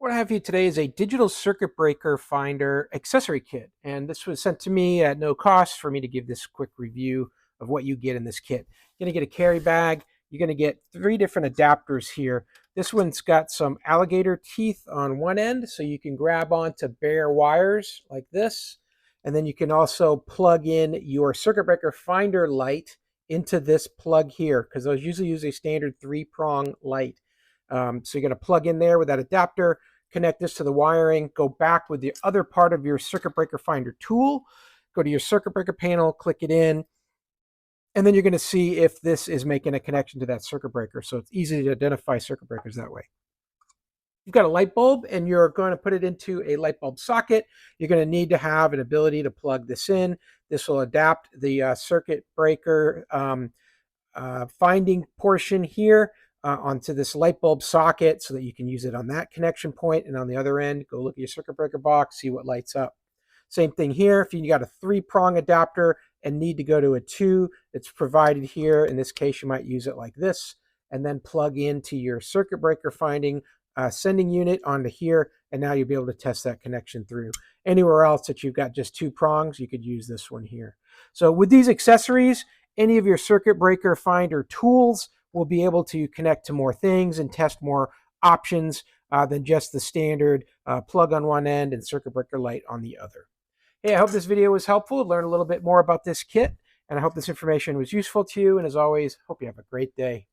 What I have for you today is a digital circuit breaker finder accessory kit, and this was sent to me at no cost for me to give this quick review of what you get in this kit. You're going to get a carry bag. You're going to get 3 different adapters here. This one's got some alligator teeth on one end, so you can grab onto bare wires like this, and then you can also plug in your circuit breaker finder light into this plug here, because those usually use a standard 3-prong light. So you're going to plug in there with that adapter, connect this to the wiring, go back with the other part of your circuit breaker finder tool, go to your circuit breaker panel, click it in, and then you're going to see if this is making a connection to that circuit breaker. So it's easy to identify circuit breakers that way. You've got a light bulb and you're going to put it into a light bulb socket. You're going to need to have an ability to plug this in. This will adapt the circuit breaker finding portion here onto this light bulb socket so that you can use it on that connection point, and on the other end, go look at your circuit breaker box, see what lights up. Same thing here. If you got a 3-prong adapter and need to go to a 2, it's provided here. In this case, you might use it like this, and then plug into your circuit breaker finding sending unit onto here, and now you'll be able to test that connection through. Anywhere else that you've got just 2 prongs, you could use this one here. So with these accessories, any of your circuit breaker finder tools will be able to connect to more things and test more options than just the standard plug on one end and circuit breaker light on the other. Hey, I hope this video was helpful. Learn a little bit more about this kit, and I hope this information was useful to you. And as always, hope you have a great day.